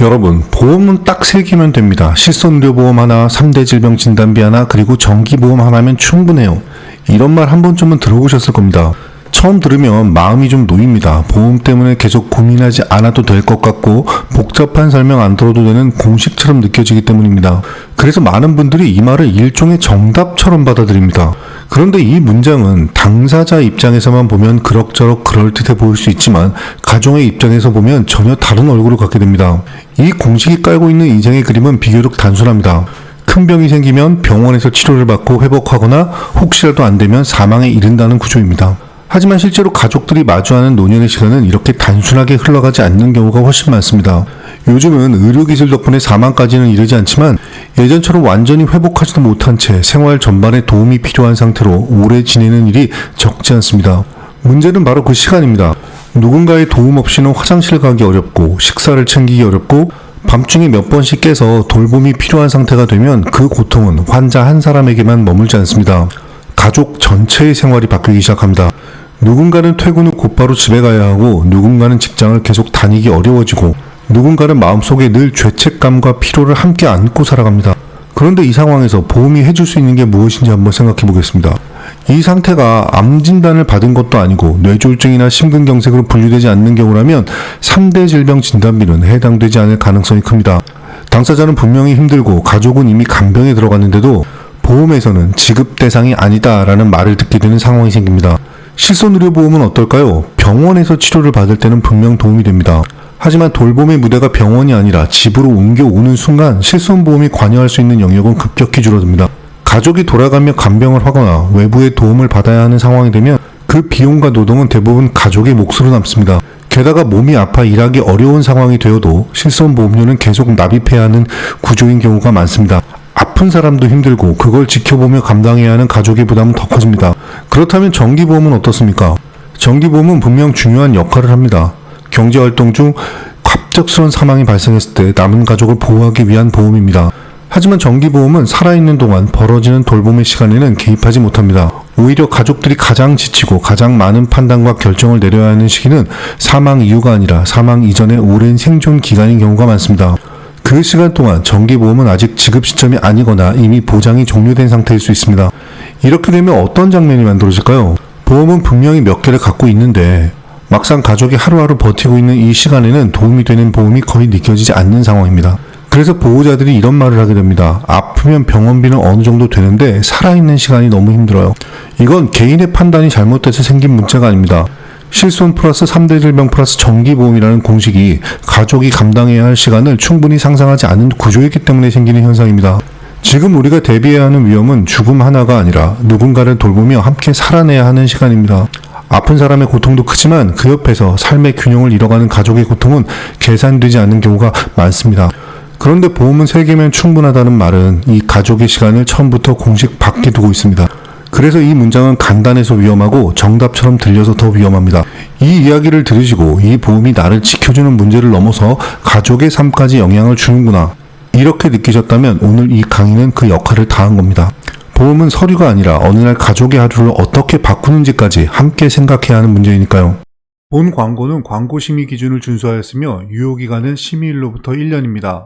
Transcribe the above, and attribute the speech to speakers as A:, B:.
A: 여러분, 보험은 딱 3개면 됩니다. 실손의료보험 하나, 3대 질병 진단비 하나, 그리고 정기보험 하나면 충분해요. 이런 말 한 번쯤은 들어보셨을 겁니다. 처음 들으면 마음이 좀 놓입니다. 보험 때문에 계속 고민하지 않아도 될 것 같고 복잡한 설명 안 들어도 되는 공식처럼 느껴지기 때문입니다. 그래서 많은 분들이 이 말을 일종의 정답처럼 받아들입니다. 그런데 이 문장은 당사자 입장에서만 보면 그럭저럭 그럴듯해 보일 수 있지만 가정의 입장에서 보면 전혀 다른 얼굴을 갖게 됩니다. 이 공식이 깔고 있는 인생의 그림은 비교적 단순합니다. 큰 병이 생기면 병원에서 치료를 받고 회복하거나 혹시라도 안 되면 사망에 이른다는 구조입니다. 하지만 실제로 가족들이 마주하는 노년의 시간은 이렇게 단순하게 흘러가지 않는 경우가 훨씬 많습니다. 요즘은 의료기술 덕분에 사망까지는 이르지 않지만 예전처럼 완전히 회복하지도 못한 채 생활 전반에 도움이 필요한 상태로 오래 지내는 일이 적지 않습니다. 문제는 바로 그 시간입니다. 누군가의 도움 없이는 화장실 가기 어렵고 식사를 챙기기 어렵고 밤중에 몇 번씩 깨서 돌봄이 필요한 상태가 되면 그 고통은 환자 한 사람에게만 머물지 않습니다. 가족 전체의 생활이 바뀌기 시작합니다. 누군가는 퇴근 후 곧바로 집에 가야 하고 누군가는 직장을 계속 다니기 어려워지고 누군가는 마음속에 늘 죄책감과 피로를 함께 안고 살아갑니다. 그런데 이 상황에서 보험이 해줄 수 있는 게 무엇인지 한번 생각해 보겠습니다. 이 상태가 암 진단을 받은 것도 아니고 뇌졸중이나 심근경색으로 분류되지 않는 경우라면 3대 질병 진단비는 해당되지 않을 가능성이 큽니다. 당사자는 분명히 힘들고 가족은 이미 간병에 들어갔는데도 보험에서는 지급 대상이 아니다라는 말을 듣게 되는 상황이 생깁니다. 실손의료보험은 어떨까요? 병원에서 치료를 받을 때는 분명 도움이 됩니다. 하지만 돌봄의 무대가 병원이 아니라 집으로 옮겨오는 순간 실손보험이 관여할 수 있는 영역은 급격히 줄어듭니다. 가족이 돌아가며 간병을 하거나 외부의 도움을 받아야 하는 상황이 되면 그 비용과 노동은 대부분 가족의 몫으로 남습니다. 게다가 몸이 아파 일하기 어려운 상황이 되어도 실손보험료는 계속 납입해야 하는 구조인 경우가 많습니다. 아픈 사람도 힘들고 그걸 지켜보며 감당해야 하는 가족의 부담은 더 커집니다. 그렇다면 정기보험은 어떻습니까? 정기보험은 분명 중요한 역할을 합니다. 경제활동 중 갑작스러운 사망이 발생했을 때 남은 가족을 보호하기 위한 보험입니다. 하지만 정기보험은 살아있는 동안 벌어지는 돌봄의 시간에는 개입하지 못합니다. 오히려 가족들이 가장 지치고 가장 많은 판단과 결정을 내려야 하는 시기는 사망 이후가 아니라 사망 이전의 오랜 생존 기간인 경우가 많습니다. 그 시간 동안 정기보험은 아직 지급 시점이 아니거나 이미 보장이 종료된 상태일 수 있습니다. 이렇게 되면 어떤 장면이 만들어질까요? 보험은 분명히 몇 개를 갖고 있는데 막상 가족이 하루하루 버티고 있는 이 시간에는 도움이 되는 보험이 거의 느껴지지 않는 상황입니다. 그래서 보호자들이 이런 말을 하게 됩니다. 아프면 병원비는 어느 정도 되는데 살아있는 시간이 너무 힘들어요. 이건 개인의 판단이 잘못돼서 생긴 문제가 아닙니다. 실손 플러스 3대 질병 플러스 정기보험이라는 공식이 가족이 감당해야 할 시간을 충분히 상상하지 않은 구조이기 때문에 생기는 현상입니다. 지금 우리가 대비해야 하는 위험은 죽음 하나가 아니라 누군가를 돌보며 함께 살아내야 하는 시간입니다. 아픈 사람의 고통도 크지만 그 옆에서 삶의 균형을 잃어가는 가족의 고통은 계산되지 않는 경우가 많습니다. 그런데 보험은 3개면 충분하다는 말은 이 가족의 시간을 처음부터 공식 밖에 두고 있습니다. 그래서 이 문장은 간단해서 위험하고 정답처럼 들려서 더 위험합니다. 이 이야기를 들으시고 이 보험이 나를 지켜주는 문제를 넘어서 가족의 삶까지 영향을 주는구나, 이렇게 느끼셨다면 오늘 이 강의는 그 역할을 다한 겁니다. 보험은 서류가 아니라 어느 날 가족의 하루를 어떻게 바꾸는지까지 함께 생각해야 하는 문제이니까요. 본 광고는 광고 심의 기준을 준수하였으며 유효기간은 심의일로부터 1년입니다.